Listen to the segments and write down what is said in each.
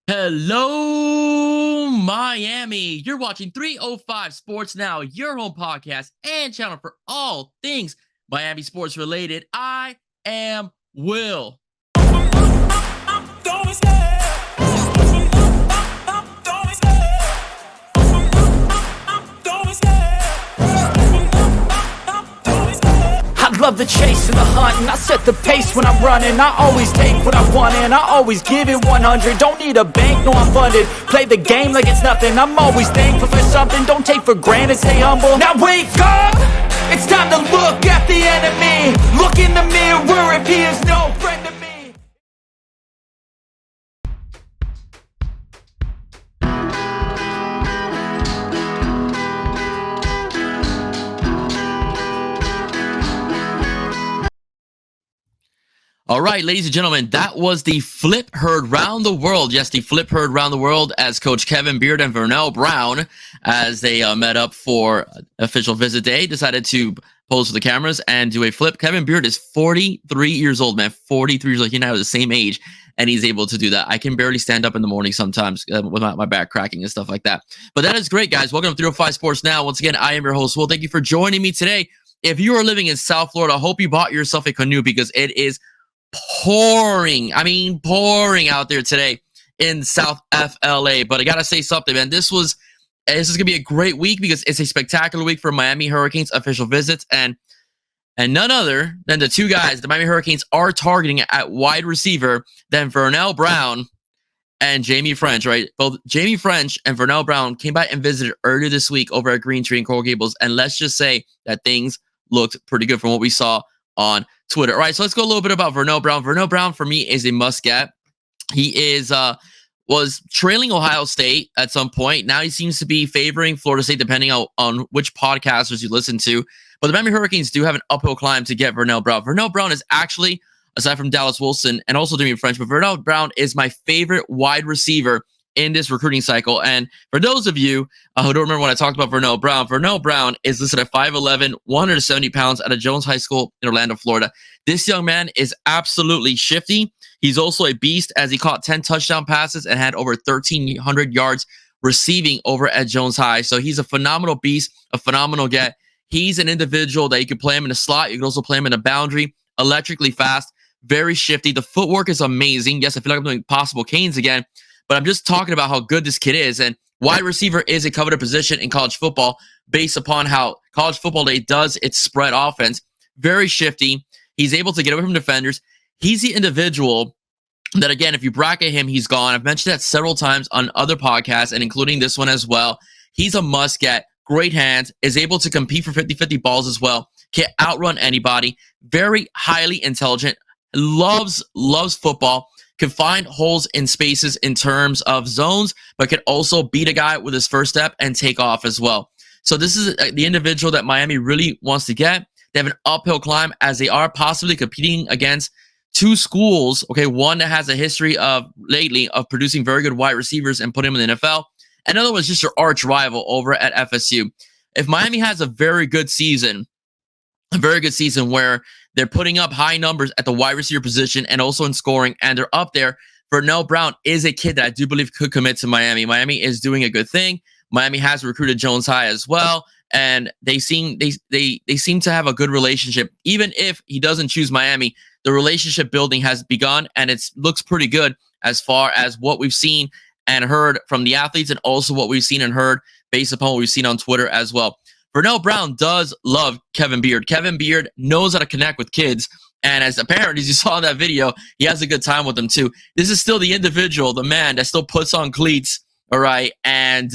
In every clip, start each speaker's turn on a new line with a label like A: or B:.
A: Hello, Miami. You're watching 305 Sports Now, your home podcast and channel for all things Miami sports related. I am Will.
B: I love the chase and the hunt, and I set the pace when I'm running. I always take what I want and I always give it 100. Don't need a bank, no, I'm funded. Play the game like it's nothing. I'm always thankful for something. Don't take for granted, stay humble. Now wake up! It's time to look at the enemy. Look in the mirror if he is no friend to me.
A: All right, ladies and gentlemen, that was the flip heard round the world. Yes, the flip heard round the world as Coach Kevin Beard and Vernell Brown, as they met up for official visit day, decided to pose for the cameras and do a flip. Kevin Beard is 43 years old, man. 43 years old. He and I are the same age, and he's able to do that. I can barely stand up in the morning sometimes with my back cracking and stuff like that. But that is great, guys. Welcome to 305 Sports Now. Once again, I am your host, Will. Thank you for joining me today. If you are living in South Florida, I hope you bought yourself a canoe because it is pouring out there today in South FLA. But I gotta say something, man. This is gonna be a great week because it's a spectacular week for Miami Hurricanes official visits, and none other than the two guys the Miami Hurricanes are targeting at wide receiver than Vernell Brown and Jaime Ffrench, right? Both Jaime Ffrench and Vernell Brown came by and visited earlier this week over at Green Tree and Coral Gables, and let's just say that things looked pretty good from what we saw on Twitter. All right, so let's go a little bit about Vernell Brown. Vernell Brown, for me, is a must-get. He was trailing Ohio State at some point. Now he seems to be favoring Florida State, depending on which podcasters you listen to. But the Miami Hurricanes do have an uphill climb to get Vernell Brown. Vernell Brown is actually, aside from Dallas Wilson and also Jaime Ffrench, but Vernell Brown is my favorite wide receiver in this recruiting cycle. And for those of you who don't remember when I talked about Vernell Brown is listed at 5'11", 170 pounds out of Jones High School in Orlando, Florida. This young man is absolutely shifty. He's also a beast, as he caught 10 touchdown passes and had over 1,300 yards receiving over at Jones High. So he's a phenomenal beast, a phenomenal get. He's an individual that you can play him in a slot. You can also play him in a boundary, electrically fast, very shifty. The footwork is amazing. Yes, I feel like I'm doing possible Canes again, but I'm just talking about how good this kid is. And wide receiver is a coveted position in college football based upon how college football day does its spread offense. Very shifty. He's able to get away from defenders. He's the individual that, again, if you bracket him, he's gone. I've mentioned that several times on other podcasts and including this one as well. He's a must-get. Great hands. Is able to compete for 50-50 balls as well. Can outrun anybody. Very highly intelligent. Loves football. Can find holes in spaces in terms of zones, but can also beat a guy with his first step and take off as well. So this is the individual that Miami really wants to get. They have an uphill climb as they are possibly competing against two schools, okay, one that has a history of lately of producing very good wide receivers and putting them in the NFL. Another one is just your arch rival over at FSU. If Miami has a very good season where they're putting up high numbers at the wide receiver position and also in scoring, and they're up there, Vernell Brown is a kid that I do believe could commit to Miami. Miami is doing a good thing. Miami has recruited Jones High as well, and they seem to have a good relationship. Even if he doesn't choose Miami, the relationship building has begun, and it looks pretty good as far as what we've seen and heard from the athletes, and also what we've seen and heard based upon what we've seen on Twitter as well. Vernell Brown does love Kevin Beard. Kevin Beard knows how to connect with kids. And as apparent as you saw in that video, he has a good time with them too. This is still the individual, the man that still puts on cleats, all right, and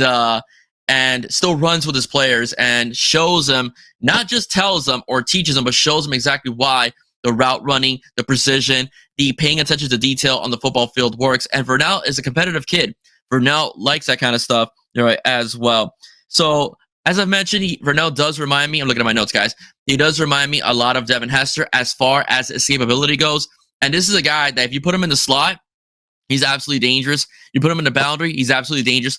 A: still runs with his players and shows them, not just tells them or teaches them, but shows them exactly why the route running, the precision, the paying attention to detail on the football field works. And Vernell is a competitive kid. Vernell likes that kind of stuff, all right, as well. So as I've mentioned, Vernell does remind me, I'm looking at my notes, guys. He does remind me a lot of Devin Hester as far as escapability goes. And this is a guy that if you put him in the slot, he's absolutely dangerous. You put him in the boundary, he's absolutely dangerous.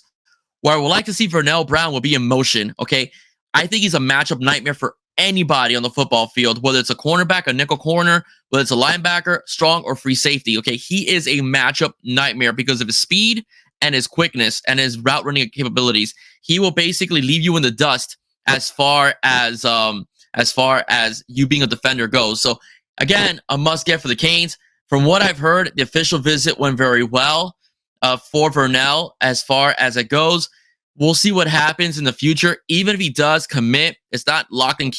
A: Where I would like to see Vernell Brown will be in motion, okay? I think he's a matchup nightmare for anybody on the football field, whether it's a cornerback, a nickel corner, whether it's a linebacker, strong or free safety, okay? He is a matchup nightmare because of his speed and his quickness and his route running capabilities. He will basically leave you in the dust as far as you being a defender goes. So again, a must get for the Canes. From what I've heard, the official visit went very well for Vernell as far as it goes. We'll see what happens in the future. Even if he does commit, it's not locked in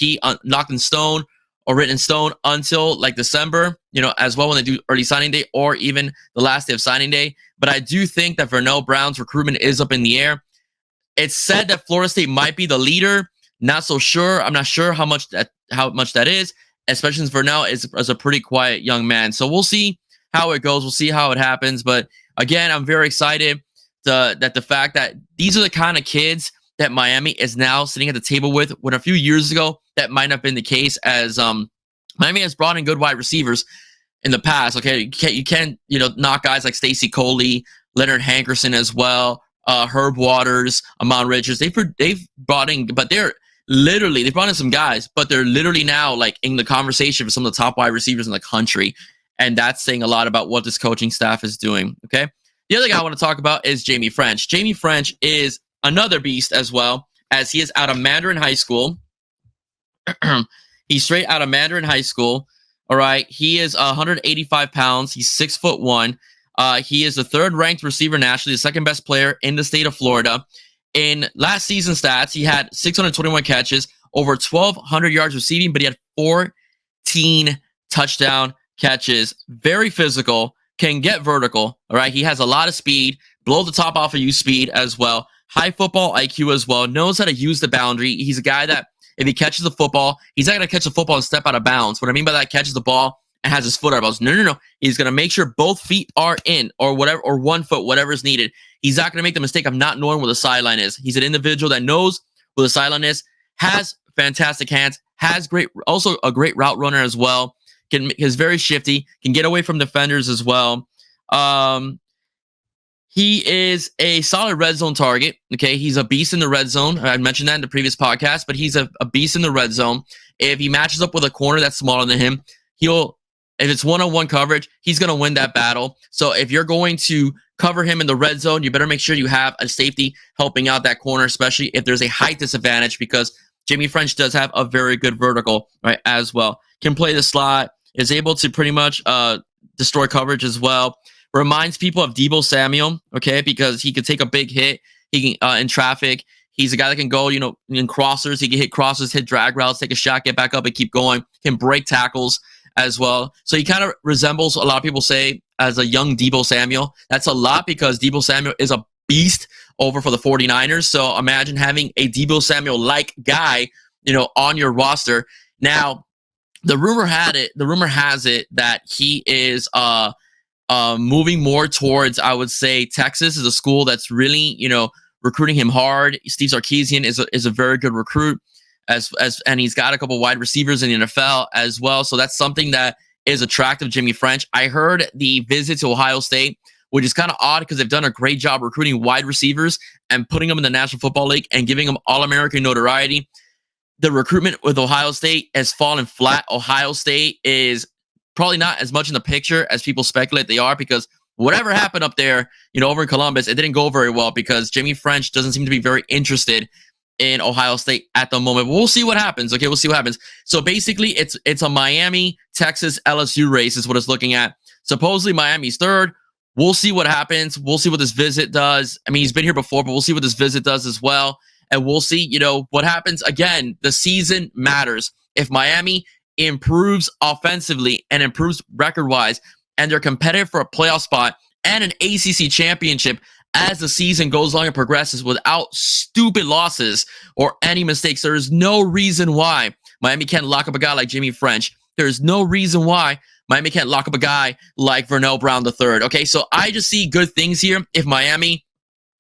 A: stone or written in stone until like December, as well when they do early signing day or even the last day of signing day. But I do think that Vernell Brown's recruitment is up in the air. It's said that Florida State might be the leader. Not so sure. I'm not sure how much that is, especially since Vernell is a pretty quiet young man. So we'll see how it goes. We'll see how it happens. But again, I'm very excited that the fact that these are the kind of kids that Miami is now sitting at the table with, when a few years ago that might not have been the case, as Miami has brought in good wide receivers in the past. Okay, you can't knock guys like Stacey Coley, Leonard Hankerson as well, Herb Waters, Amon Richards. They've brought in, but they've brought in some guys, but they're literally now like in the conversation for some of the top wide receivers in the country, and that's saying a lot about what this coaching staff is doing. Okay, the other guy I want to talk about is Jaime Ffrench. Jaime Ffrench is another beast as well, as he is out of Mandarin High School. He's straight out of Mandarin High School. All right, he is 185 pounds. He's 6'1". He is the third-ranked receiver nationally, the second best player in the state of Florida. In last season's stats, he had 621 catches, over 1,200 yards receiving, but he had 14 touchdown catches. Very physical, can get vertical. All right, he has a lot of speed, blow the top off of you speed as well. High football IQ as well, knows how to use the boundary. He's a guy that if he catches the football, he's not going to catch the football and step out of bounds. What I mean by that, catches the ball and has his foot out of bounds. No. He's going to make sure both feet are in, or whatever, or 1 foot, whatever is needed. He's not going to make the mistake of not knowing where the sideline is. He's an individual that knows where the sideline is, has fantastic hands, also a great route runner as well. Is very shifty, can get away from defenders as well. He is a solid red zone target. Okay, he's a beast in the red zone. I mentioned that in the previous podcast, but he's a beast in the red zone. If he matches up with a corner that's smaller than him, if it's one-on-one coverage, he's going to win that battle. So if you're going to cover him in the red zone, you better make sure you have a safety helping out that corner, especially if there's a height disadvantage, because Jaime Ffrench does have a very good vertical, right, as well. Can play the slot, is able to pretty much destroy coverage as well. Reminds people of Deebo Samuel, okay, because he could take a big hit. He can in traffic. He's a guy that can go, in crossers. He can hit crossers, hit drag routes, take a shot, get back up, and keep going. Can break tackles as well. So he kind of resembles, a lot of people say, as a young Deebo Samuel. That's a lot because Deebo Samuel is a beast over for the 49ers. So imagine having a Deebo Samuel-like guy, on your roster. Now, the rumor has it that he is moving more towards, I would say, Texas is a school that's really, recruiting him hard. Steve Sarkisian is a very good recruit, and he's got a couple wide receivers in the NFL as well. So that's something that is attractive to Jaime Ffrench. I heard the visit to Ohio State, which is kind of odd because they've done a great job recruiting wide receivers and putting them in the National Football League and giving them All-American notoriety. The recruitment with Ohio State has fallen flat. Ohio State is probably not as much in the picture as people speculate they are, because whatever happened up there, over in Columbus, it didn't go very well because Jaime Ffrench doesn't seem to be very interested in Ohio State at the moment. But we'll see what happens. Okay, we'll see what happens. So basically, it's a Miami, Texas, LSU race is what it's looking at. Supposedly Miami's third. We'll see what happens. We'll see what this visit does. I mean, he's been here before, but we'll see what this visit does as well. And we'll see, what happens. Again, the season matters. If Miami improves offensively and improves record-wise, and they're competitive for a playoff spot and an ACC championship as the season goes along and progresses without stupid losses or any mistakes, there is no reason why Miami can't lock up a guy like Jaime Ffrench. There's no reason why Miami can't lock up a guy like Vernell Brown III. Okay, so I just see good things here if Miami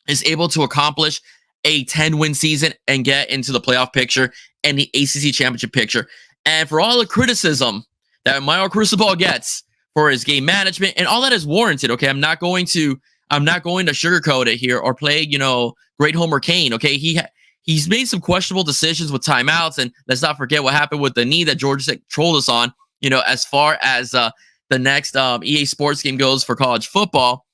A: is able to accomplish a 10-win season and get into the playoff picture and the ACC championship picture. And for all the criticism that Mario Cristobal gets for his game management, and all that is warranted, okay? I'm not going to sugarcoat it here or play, great Homer Kane, okay? He's made some questionable decisions with timeouts, and let's not forget what happened with the knee that Georgia trolled us on, as far as the next EA Sports game goes for college football.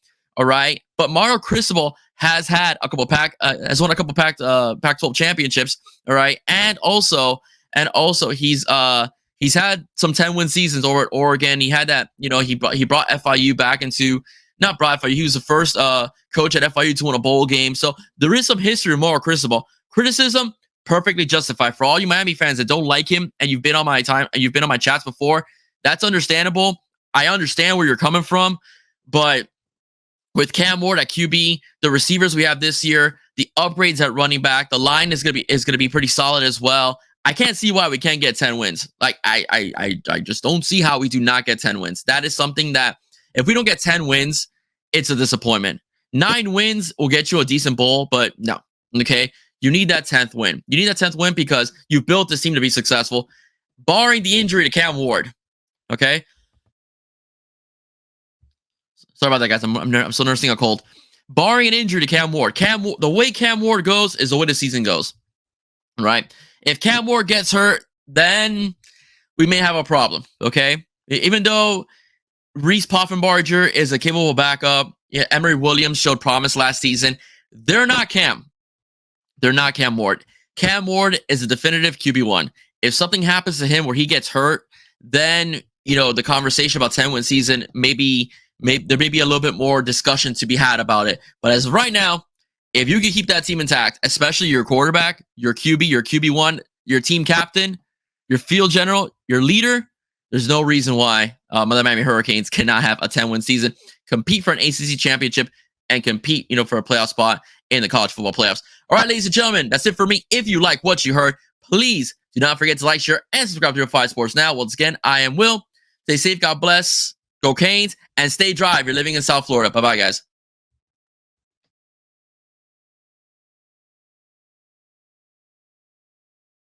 A: All right, but Mario Cristobal has had a couple has won a couple Pac-12 championships. All right, and also he's had some 10-win seasons over at Oregon. He had that, he brought FIU back into, not brought FIU. He was the first coach at FIU to win a bowl game. So there is some history of Mario Cristobal. Criticism perfectly justified for all you Miami fans that don't like him, and you've been on my chats before. That's understandable. I understand where you're coming from, but with Cam Ward at QB, the receivers we have this year, the upgrades at running back, the line is gonna be pretty solid as well. I can't see why we can't get 10 wins. Like I just don't see how we do not get 10 wins. That is something that if we don't get 10 wins, it's a disappointment. 9 wins will get you a decent bowl, but no. Okay, you need that 10th win. You need that 10th win because you've built this team to be successful, barring the injury to Cam Ward. Okay. Sorry about that, guys. I'm still nursing a cold. Barring an injury to Cam Ward, the way Cam Ward goes is the way the season goes. Right? If Cam Ward gets hurt, then we may have a problem. Okay? Even though Reese Poffenbarger is a capable backup, Emory Williams showed promise last season. They're not Cam. They're not Cam Ward. Cam Ward is a definitive QB1. If something happens to him where he gets hurt, then the conversation about 10-win season there may be a little bit more discussion to be had about it. But as of right now, if you can keep that team intact, especially your quarterback, your QB, your QB1, your team captain, your field general, your leader, there's no reason why the Miami Hurricanes cannot have a 10-win season, compete for an ACC championship, and compete, for a playoff spot in the college football playoffs. All right, ladies and gentlemen, that's it for me. If you like what you heard, please do not forget to like, share, and subscribe to Your 5 Sports Now. Once again, I am Will. Stay safe, God bless, go Canes, and stay dry if you're living in South Florida. Bye-bye, guys.